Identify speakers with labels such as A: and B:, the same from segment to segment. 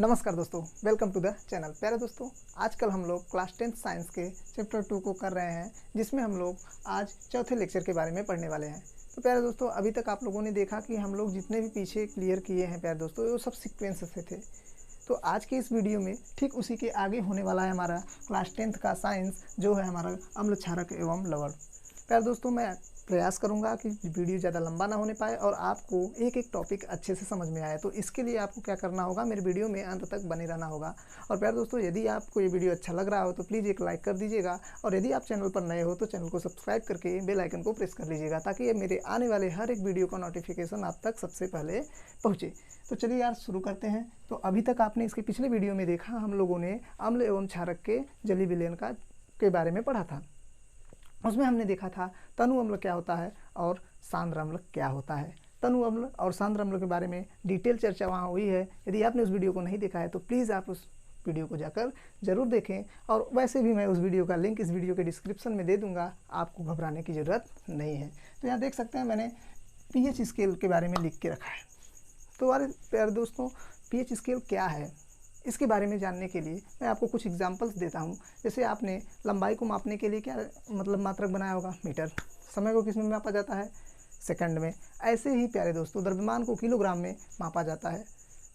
A: नमस्कार दोस्तों, welcome to the channel. प्यारे दोस्तों, आजकल हम लोग क्लास 10th साइंस के चैप्टर 2 को कर रहे हैं, जिसमें हम लोग आज चौथे लेक्चर के बारे में पढ़ने वाले हैं। तो प्यारे दोस्तों, अभी तक आप लोगों ने देखा कि हम लोग जितने भी पीछे क्लियर किए हैं प्यारे दोस्तों, वो सब सीक्वेंस से थे। तो आज के इस वीडियो में ठीक उसी के आगे होने वाला है हमारा क्लास 10th का साइंस, जो है हमारा अम्ल क्षारक एवं लवण। प्यारे दोस्तों, मैं प्रयास करूंगा कि वीडियो ज़्यादा लंबा ना होने पाए और आपको एक एक टॉपिक अच्छे से समझ में आए। तो इसके लिए आपको क्या करना होगा, मेरे वीडियो में अंत तक बने रहना होगा। और प्यारे दोस्तों, यदि आपको ये वीडियो अच्छा लग रहा हो तो प्लीज़ एक लाइक कर दीजिएगा, और यदि आप चैनल पर नए हो तो चैनल को सब्सक्राइब करके बेल आइकन को प्रेस कर लीजिएगा, ताकि ये मेरे आने वाले हर एक वीडियो का नोटिफिकेशन आप तक सबसे पहले पहुँचे। तो चलिए यार शुरू करते हैं। तो अभी तक आपने इसके पिछले वीडियो में देखा, हम लोगों ने अम्ल एवं क्षारक के जलीय विलयन के बारे में पढ़ा था। उसमें हमने देखा था तनु अम्ल क्या होता है और सांद्र अम्ल क्या होता है। तनु अम्ल और सांद्र अम्ल के बारे में डिटेल चर्चा वहाँ हुई है। यदि आपने उस वीडियो को नहीं देखा है तो प्लीज़ आप उस वीडियो को जाकर ज़रूर देखें, और वैसे भी मैं उस वीडियो का लिंक इस वीडियो के डिस्क्रिप्शन में दे दूँगा, आपको घबराने की ज़रूरत नहीं है। तो यहाँ देख सकते हैं मैंने pH स्केल के बारे में लिख के रखा है। तो यार प्यारे दोस्तों, pH स्केल क्या है, इसके बारे में जानने के लिए मैं आपको कुछ एग्जांपल्स देता हूं। जैसे आपने लंबाई को मापने के लिए क्या मात्रक बनाया होगा, मीटर। समय को किस में मापा जाता है, सेकंड में। ऐसे ही प्यारे दोस्तों, द्रव्यमान को किलोग्राम में मापा जाता है।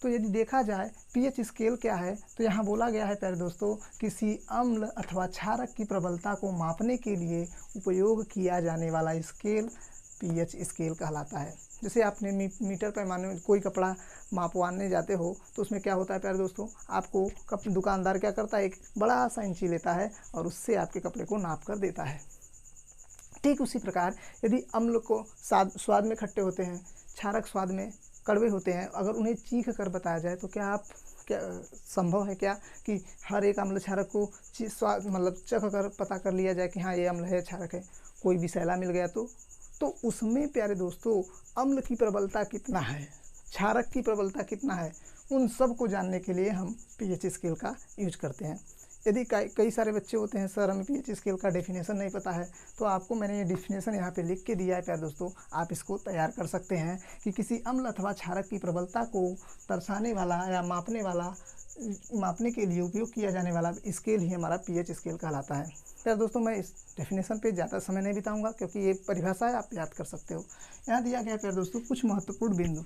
A: तो यदि देखा जाए pH स्केल क्या है, तो यहाँ बोला गया है प्यारे दोस्तों, किसी अम्ल अथवा क्षारक की प्रबलता को मापने के लिए उपयोग किया जाने वाला स्केल pH स्केल कहलाता है। जैसे आपने मीटर पैमाने में कोई कपड़ा मापवाने जाते हो तो उसमें क्या होता है प्यारे दोस्तों, आपको दुकानदार क्या करता है, एक बड़ा सा इंची लेता है और उससे आपके कपड़े को नाप कर देता है। ठीक उसी प्रकार यदि अम्ल को स्वाद में खट्टे होते हैं, क्षारक स्वाद में कड़वे होते हैं, अगर उन्हें चीख कर बताया जाए तो क्या संभव है क्या कि हर एक अम्ल क्षारक को स्वाद चख कर पता कर लिया जाए कि हाँ ये अम्ल है, क्षारक है। कोई विषैला मिल गया तो उसमें प्यारे दोस्तों अम्ल की प्रबलता कितना है, क्षारक की प्रबलता कितना है, उन सब को जानने के लिए हम pH स्केल का यूज करते हैं। यदि कई सारे बच्चे होते हैं, सर हमें pH स्केल का डेफिनेशन नहीं पता है, तो आपको मैंने ये डेफिनेशन यहाँ पे लिख के दिया है प्यारे दोस्तों। आप इसको तैयार कर सकते हैं कि किसी अम्ल अथवा क्षारक की प्रबलता को दर्शाने वाला या मापने के लिए उपयोग किया जाने वाला स्केल ही हमारा pH स्केल कहलाता है। प्यारे दोस्तों, मैं इस डेफिनेशन पे ज़्यादा समय नहीं बिताऊंगा, क्योंकि ये परिभाषा है, आप याद कर सकते हो। यहाँ दिया गया है प्यारे दोस्तों कुछ महत्वपूर्ण बिंदु।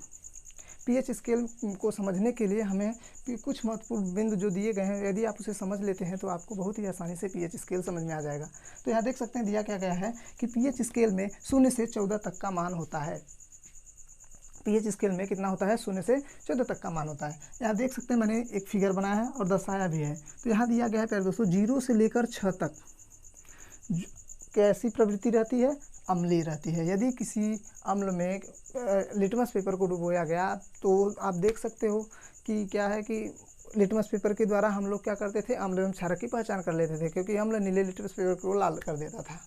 A: pH स्केल को समझने के लिए हमें कुछ महत्वपूर्ण बिंदु जो दिए गए हैं, यदि आप उसे समझ लेते हैं तो आपको बहुत ही आसानी से pH स्केल समझ में आ जाएगा। तो यहाँ देख सकते हैं दिया क्या गया है कि pH स्केल में 0 से 14 तक का मान होता है। pH स्केल में कितना होता है, 0 से 14 तक का मान होता है। यहाँ देख सकते हैं मैंने एक फिगर बनाया है और दर्शाया भी है। तो यहाँ दिया गया है प्यारे दोस्तों 0 से लेकर 6 तक कैसी प्रवृत्ति रहती है, अम्लीय रहती है। यदि किसी अम्ल में लिटमस पेपर को डुबोया गया तो आप देख सकते हो कि क्या है कि लिटमस पेपर के द्वारा हम लोग क्या करते थे, अम्ल एवं क्षारक की पहचान कर लेते थे, क्योंकि अम्ल नीले लिटमस पेपर को लाल कर देता था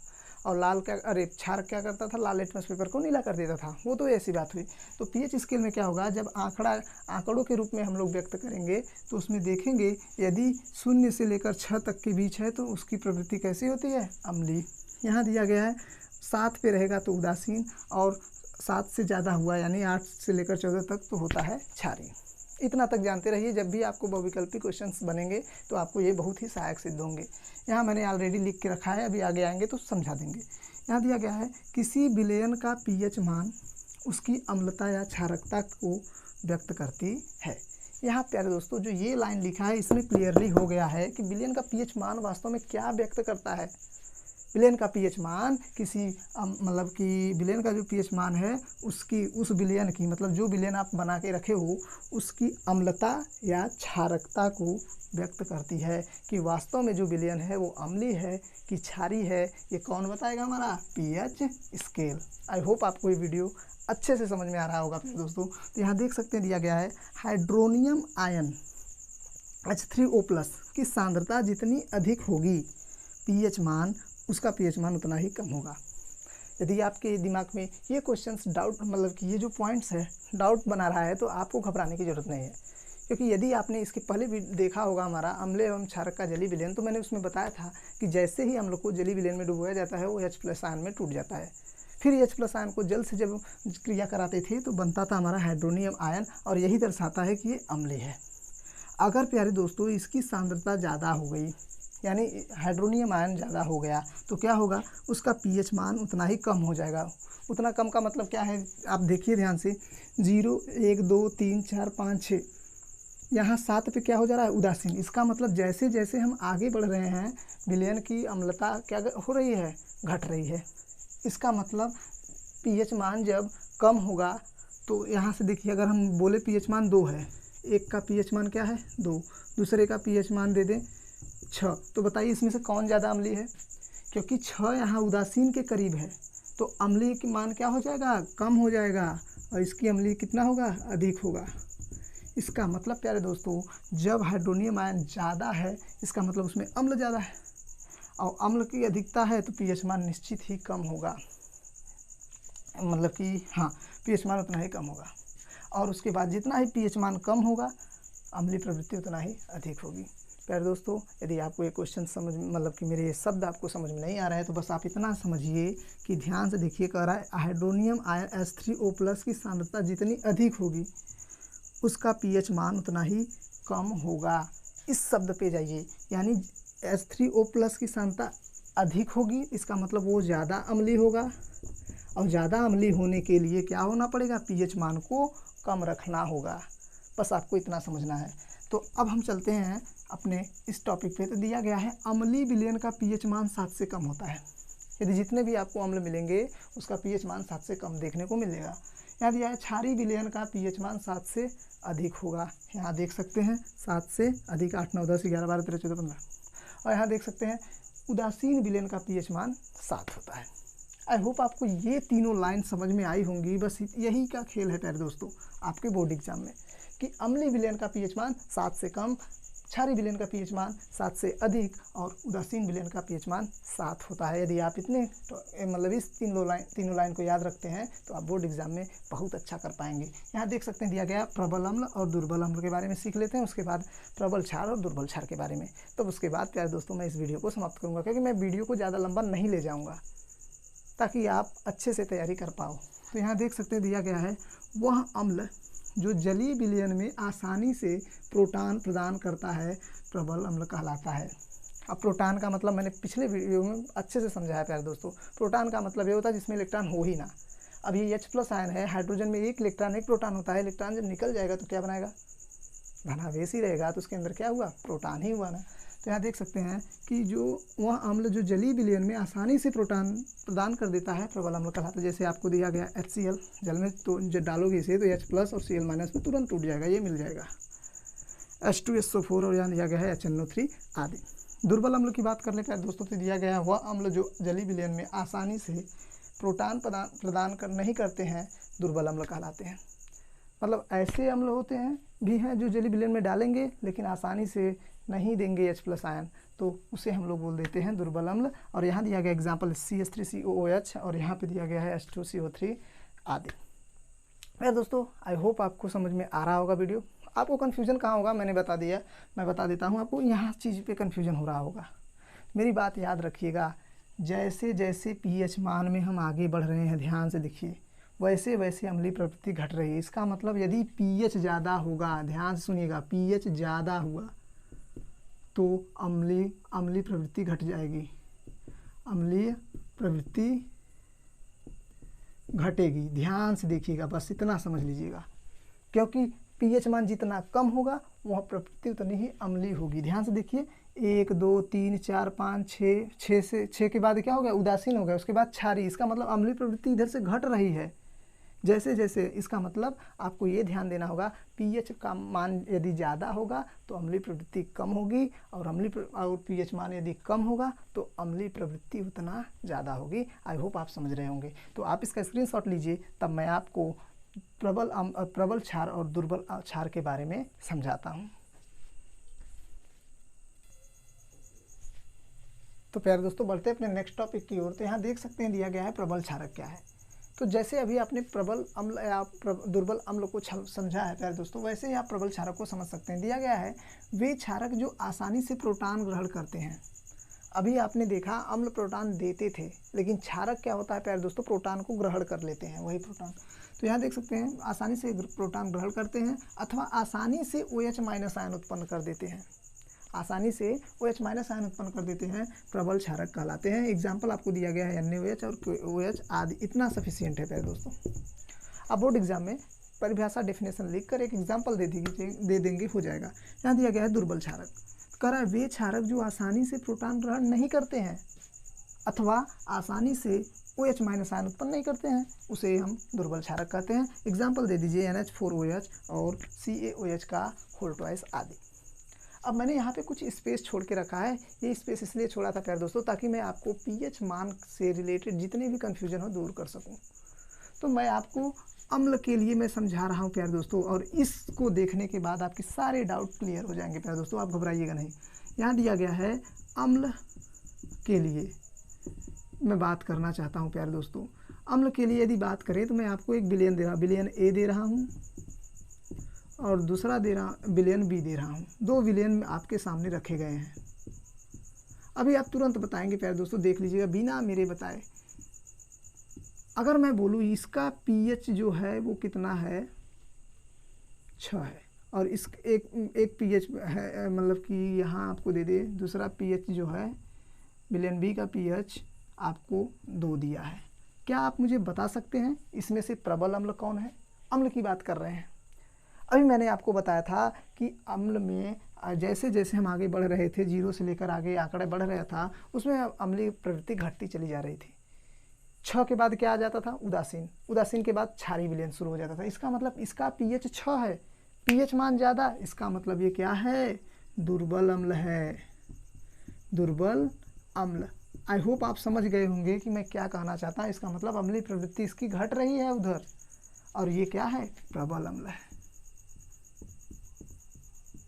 A: और क्षारक क्या करता था, लाल लिटमस पेपर को नीला कर देता था। वो तो ऐसी बात हुई। तो pH स्केल में क्या होगा, जब आंकड़ों के रूप में हम लोग व्यक्त करेंगे तो उसमें देखेंगे यदि 0 से लेकर 6 तक के बीच है तो उसकी प्रवृत्ति कैसी होती है, अम्लीय। यहाँ दिया गया है 7 पे रहेगा तो उदासीन, और 7 से ज़्यादा हुआ यानी 8 से लेकर 14 तक तो होता है क्षारीय। इतना तक जानते रहिए, जब भी आपको बहुविकल्पी क्वेश्चंस बनेंगे तो आपको ये बहुत ही सहायक सिद्ध होंगे। यहाँ मैंने ऑलरेडी लिख के रखा है, अभी आगे आएंगे तो समझा देंगे। यहाँ दिया गया है किसी विलयन का pH मान उसकी अम्लता या क्षारकता को व्यक्त करती है। यहाँ प्यारे दोस्तों जो ये लाइन लिखा है, इसमें क्लियरली हो गया है कि विलयन का pH मान वास्तव में क्या व्यक्त करता है। विलयन का pH मान विलयन का जो pH मान है उस विलयन की जो विलयन आप बना के रखे हो उसकी अम्लता या क्षारकता को व्यक्त करती है कि वास्तव में जो विलयन है वो अम्लीय है कि क्षारीय है। ये कौन बताएगा, हमारा pH स्केल। आई होप आपको ये वीडियो अच्छे से समझ में आ रहा होगा अपने दोस्तों। तो यहाँ देख सकते हैं दिया गया है हाइड्रोनियम आयन H3O+ की सांद्रता जितनी अधिक होगी pH मान उसका pH मान उतना ही कम होगा। यदि आपके दिमाग में ये क्वेश्चंस डाउट कि ये जो पॉइंट्स है डाउट बना रहा है तो आपको घबराने की ज़रूरत नहीं है, क्योंकि यदि आपने इसके पहले भी देखा होगा हमारा अम्ल एवं क्षारक का जलीय विलयन, तो मैंने उसमें बताया था कि जैसे ही अम्ल को जलीय विलयन में डुबोया जाता है वो H+ आयन में टूट जाता है। फिर H+ आयन को जल से जब क्रिया कराते थे तो बनता था हमारा हाइड्रोनियम आयन, और यही दर्शाता है कि ये अम्लीय है। अगर प्यारे दोस्तों इसकी सांद्रता ज़्यादा हो गई, यानी हाइड्रोनियम आयन ज़्यादा हो गया, तो क्या होगा, उसका पीएच मान उतना ही कम हो जाएगा। उतना कम का मतलब क्या है, आप देखिए ध्यान से, 0 1 2 3 4 5 6, यहाँ 7 पे क्या हो जा रहा है, उदासीन। इसका मतलब जैसे जैसे हम आगे बढ़ रहे हैं विलयन की अम्लता क्या हो रही है, घट रही है। इसका मतलब पीएच मान जब कम होगा, तो यहाँ से देखिए, अगर हम बोले पीएच मान 2 है, एक का पीएच मान क्या है 2, दूसरे का पीएच मान दे दें 6, तो बताइए इसमें से कौन ज़्यादा अम्लीय है। क्योंकि 6 यहाँ उदासीन के करीब है, तो अम्लीय की मान क्या हो जाएगा, कम हो जाएगा, और इसकी अम्लीय कितना होगा, अधिक होगा। इसका मतलब प्यारे दोस्तों, जब हाइड्रोनियम आयन ज़्यादा है, इसका मतलब उसमें अम्ल ज़्यादा है, और अम्ल की अधिकता है तो पीएच मान निश्चित ही कम होगा, मतलब कि हाँ, पीएच मान उतना ही कम होगा। और उसके बाद जितना ही पीएच मान कम होगा, अम्लीय प्रवृत्ति उतना ही अधिक होगी। प्यारे दोस्तों, यदि आपको ये क्वेश्चन समझ, मतलब कि मेरे ये शब्द आपको समझ में नहीं आ रहा है, तो बस आप इतना समझिए कि ध्यान से देखिए, कह रहा है हाइड्रोनियम आयन H3O+ की सांद्रता जितनी अधिक होगी, उसका पीएच मान उतना ही कम होगा। इस शब्द पे जाइए, यानी H3O+ की सांद्रता अधिक होगी, इसका मतलब वो ज़्यादा अम्लीय होगा, और ज़्यादा अम्लीय होने के लिए क्या होना पड़ेगा, पीएच मान को कम रखना होगा। बस आपको इतना समझना है। तो अब हम चलते हैं अपने इस टॉपिक पे। तो दिया गया है अम्लीय विलयन का पीएच मान 7 से कम होता है। यदि जितने भी आपको अम्ल मिलेंगे उसका पीएच मान 7 से कम देखने को मिलेगा। यहाँ दिया है क्षारीय विलयन का पीएच मान 7 से अधिक होगा। यहाँ देख सकते हैं 7 से अधिक, 8 9 10 11 12 13 14 15। और यहाँ देख सकते हैं उदासीन विलयन का पीएच मान 7 होता है। आई होप आपको ये तीनों लाइन समझ में आई होंगी। बस यही का खेल है प्यारे दोस्तों आपके बोर्ड एग्जाम में, कि अम्लीय विलयन का पीएच मान 7 से कम, क्षारीय विलयन का पीएच मान 7 से अधिक, और उदासीन विलयन का पीएच मान 7 होता है। यदि आप इतने मतलब इस तीनों लाइन को याद रखते हैं तो आप बोर्ड एग्जाम में बहुत अच्छा कर पाएंगे। यहाँ देख सकते हैं दिया गया प्रबल अम्ल और दुर्बल अम्ल के बारे में सीख लेते हैं, उसके बाद प्रबल क्षार और दुर्बल क्षार के बारे में। तो उसके बाद प्यारे दोस्तों मैं इस वीडियो को समाप्त करूँगा, क्योंकि मैं वीडियो को ज़्यादा लंबा नहीं ले जाऊँगा, ताकि आप अच्छे से तैयारी कर पाओ। तो यहाँ देख सकते हैं दिया गया है वह अम्ल जो जलीय विलयन में आसानी से प्रोटॉन प्रदान करता है प्रबल अम्ल कहलाता है। अब प्रोटॉन का मतलब मैंने पिछले वीडियो में अच्छे से समझाया प्यारे दोस्तों। प्रोटॉन का मतलब ये होता है जिसमें इलेक्ट्रॉन हो ही ना। अब ये H+ आयन है, हाइड्रोजन में एक इलेक्ट्रॉन एक प्रोटॉन होता है। इलेक्ट्रॉन जब निकल जाएगा तो क्या बनाएगा, धनावेश ही रहेगा, तो उसके अंदर क्या हुआ, प्रोटॉन ही हुआ ना। तो यहाँ देख सकते हैं कि जो वह अम्ल जो जलीय विलयन में आसानी से प्रोटॉन प्रदान कर देता है प्रबल अम्ल कहलाता है। जैसे आपको दिया गया HCl, जल में तो जब डालोगे इसे तो H+ और Cl- में तुरंत टूट जाएगा, ये मिल जाएगा। H2SO4 और यहाँ दिया गया है HNO3 आदि। दुर्बल अम्ल की बात कर लेते हैं दोस्तों, तो दिया गया है वह अम्ल जो जलीय विलयन में आसानी से प्रोटॉन प्रदान नहीं करते हैं, दुर्बल अम्ल कहलाते हैं। मतलब ऐसे अम्ल होते हैं भी हैं जो जलीय विलयन में डालेंगे लेकिन आसानी से नहीं देंगे H+ आयन, तो उसे हम लोग बोल देते हैं दुर्बल अम्ल। और यहाँ दिया गया एग्जाम्पल CH3COOH, और यहाँ पे दिया गया है H2CO3 आदि। मेरे दोस्तों आई होप आपको समझ में आ रहा होगा वीडियो। आपको कन्फ्यूजन कहाँ होगा मैंने बता दिया, मैं बता देता हूँ आपको। यहाँ चीज़ पे कन्फ्यूजन हो रहा होगा। मेरी बात याद रखिएगा, जैसे जैसे pH मान में हम आगे बढ़ रहे हैं, ध्यान से देखिए, वैसे वैसे अम्लीय प्रवृत्ति घट रही है। इसका मतलब यदि pH ज़्यादा होगा, ध्यान से सुनिएगा, pH ज़्यादा हुआ तो अम्लीय प्रवृत्ति घट जाएगी, अम्लीय प्रवृत्ति घटेगी। ध्यान से देखिएगा, बस इतना समझ लीजिएगा, क्योंकि pH मान जितना कम होगा वह प्रवृत्ति उतनी ही अम्लीय होगी। ध्यान से देखिए, 1 2 3 4 5 6 से 6 के बाद क्या हो गया, उदासीन हो गया, उसके बाद क्षारीय। इसका मतलब अम्लीय प्रवृत्ति इधर से घट रही है जैसे जैसे। इसका मतलब आपको ये ध्यान देना होगा, pH का मान यदि ज़्यादा होगा तो अम्लीय प्रवृत्ति कम होगी, और pH मान यदि कम होगा तो अम्लीय प्रवृत्ति उतना ज़्यादा होगी। आई होप आप समझ रहे होंगे। तो आप इसका स्क्रीनशॉट लीजिए, तब मैं आपको प्रबल क्षार और दुर्बल क्षार के बारे में समझाता हूँ। तो प्यारे दोस्तों बढ़ते अपने नेक्स्ट टॉपिक की ओर। तो यहाँ देख सकते हैं दिया गया है प्रबल क्षारक क्या है। तो जैसे अभी आपने प्रबल अम्ल या दुर्बल अम्ल को समझा है प्यारे दोस्तों, वैसे ही आप प्रबल क्षारक को समझ सकते हैं। दिया गया है वे क्षारक जो आसानी से प्रोटॉन ग्रहण करते हैं। अभी आपने देखा अम्ल प्रोटॉन देते थे, लेकिन क्षारक क्या होता है प्यारे दोस्तों, प्रोटॉन को ग्रहण कर लेते हैं वही प्रोटॉन। तो यहाँ देख सकते हैं आसानी से प्रोटॉन ग्रहण करते हैं अथवा आसानी से OH- आयन उत्पन्न कर देते हैं, आसानी से OH- आयन उत्पन्न कर देते हैं, प्रबल क्षारक कहलाते हैं। एग्जाम्पल आपको दिया गया है NaOH और OH आदि, इतना सफिशियंट है प्यारे दोस्तों। अब बोर्ड एग्जाम में परिभाषा डेफिनेशन लिखकर एक एग्जाम्पल दे देंगे, हो जाएगा। यहाँ दिया गया है दुर्बल क्षारक, कह रहा है वे क्षारक जो आसानी से प्रोटॉन ग्रहण नहीं करते हैं अथवा आसानी से OH- आयन उत्पन्न नहीं करते हैं, उसे हम दुर्बल क्षारक कहते हैं। एग्जाम्पल दे दीजिए NH4OH और CaOH का होल ट्वाइस आदि। अब मैंने यहाँ पे कुछ स्पेस छोड़ के रखा है, ये स्पेस इसलिए छोड़ा था प्यारे दोस्तों ताकि मैं आपको pH मान से रिलेटेड जितने भी कन्फ्यूजन हो दूर कर सकूँ। तो मैं आपको अम्ल के लिए मैं समझा रहा हूँ प्यारे दोस्तों, और इसको देखने के बाद आपके सारे डाउट क्लियर हो जाएंगे प्यारे दोस्तों, आप घबराइएगा नहीं। यहाँ दिया गया है अम्ल के लिए मैं बात करना चाहता हूँ प्यारे दोस्तों। अम्ल के लिए यदि बात करें तो मैं आपको एक विलयन दे रहा हूँ, विलयन A दे रहा हूँ और दूसरा विलयन B दे रहा हूँ। दो विलयन आपके सामने रखे गए हैं। अभी आप तुरंत बताएंगे प्यारे दोस्तों, देख लीजिएगा बिना मेरे बताए। अगर मैं बोलूँ इसका pH जो है वो कितना है, 6 है, और इस एक pH है, मतलब कि यहाँ आपको दे दे दूसरा pH जो है विलयन B का pH आपको 2 दिया है। क्या आप मुझे बता सकते हैं इसमें से प्रबल अम्ल कौन है? अम्ल की बात कर रहे हैं। अभी मैंने आपको बताया था कि अम्ल में जैसे जैसे हम आगे बढ़ रहे थे, 0 से लेकर आगे आंकड़ा बढ़ रहा था, उसमें अम्लीय प्रवृत्ति घटती चली जा रही थी। 6 के बाद क्या आ जाता था? उदासीन। उदासीन के बाद क्षारीय विलयन शुरू हो जाता था। इसका मतलब इसका pH 6 है, pH मान ज़्यादा, इसका मतलब ये क्या है? दुर्बल अम्ल है, दुर्बल अम्ल। आई होप आप समझ गए होंगे कि मैं क्या कहना चाहता हूँ। इसका मतलब अम्लीय प्रवृत्ति इसकी घट रही है उधर, और ये क्या है? प्रबल अम्ल है,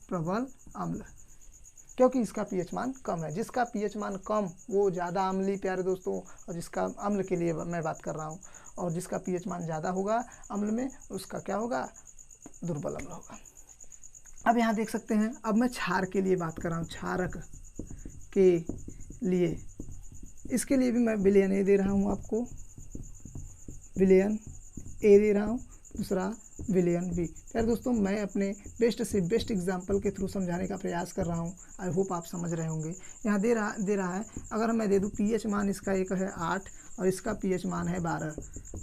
A: प्रबल अम्ल, क्योंकि इसका pH मान कम है। जिसका pH मान कम वो ज़्यादा अम्लीय प्यारे दोस्तों, और जिसका अम्ल के लिए मैं बात कर रहा हूँ, और जिसका pH मान ज़्यादा होगा अम्ल में, उसका क्या होगा? दुर्बल अम्ल होगा। अब यहाँ देख सकते हैं, अब मैं क्षार के लिए बात कर रहा हूँ, क्षारक के लिए। इसके लिए भी मैं विलयन A दे रहा हूँ, आपको विलयन A दे रहा हूँ, दूसरा विलयन B। यार दोस्तों मैं अपने बेस्ट से बेस्ट एग्जाम्पल के थ्रू समझाने का प्रयास कर रहा हूँ। आई होप आप समझ रहे होंगे। यहाँ दे रहा है, अगर मैं दे दूँ pH मान इसका एक है 8 और इसका pH मान है 12।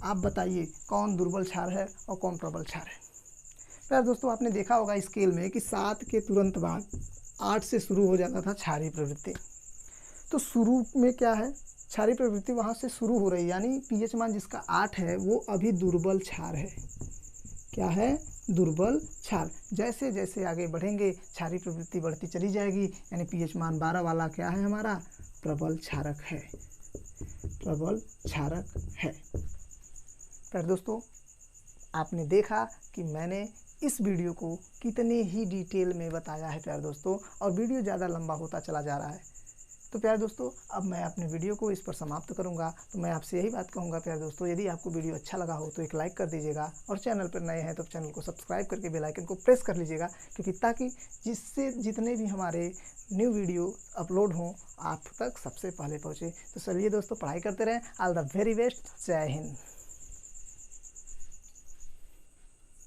A: आप बताइए कौन दुर्बल क्षार है और कौन प्रबल क्षार है? यार दोस्तों आपने देखा होगा स्केल में कि 7 के तुरंत बाद 8 से शुरू हो जाता था क्षारीय प्रवृत्ति। तो शुरू में क्या है? क्षारीय प्रवृत्ति वहाँ से शुरू हो रही, यानी pH मान जिसका 8 है वो अभी दुर्बल क्षार है। क्या है? दुर्बल क्षार। जैसे जैसे आगे बढ़ेंगे क्षारीय प्रवृत्ति बढ़ती चली जाएगी, यानी pH मान 12 वाला क्या है हमारा? प्रबल क्षारक है, प्रबल क्षारक है। पर दोस्तों आपने देखा कि मैंने इस वीडियो को कितने ही डिटेल में बताया है प्यारे दोस्तों, और वीडियो ज़्यादा लंबा होता चला जा रहा है। तो प्यारे दोस्तों अब मैं अपने वीडियो को इस पर समाप्त करूंगा। तो मैं आपसे यही बात कहूंगा प्यारे दोस्तों, यदि आपको वीडियो अच्छा लगा हो तो एक लाइक कर दीजिएगा, और चैनल पर नए हैं तो चैनल को सब्सक्राइब करके बेल आइकन को प्रेस कर लीजिएगा, क्योंकि ताकि जिससे जितने भी हमारे न्यू वीडियो अपलोड हों आप तक सबसे पहले पहुँचे। तो चलिए दोस्तों पढ़ाई करते रहें। All the very best. जय हिंद।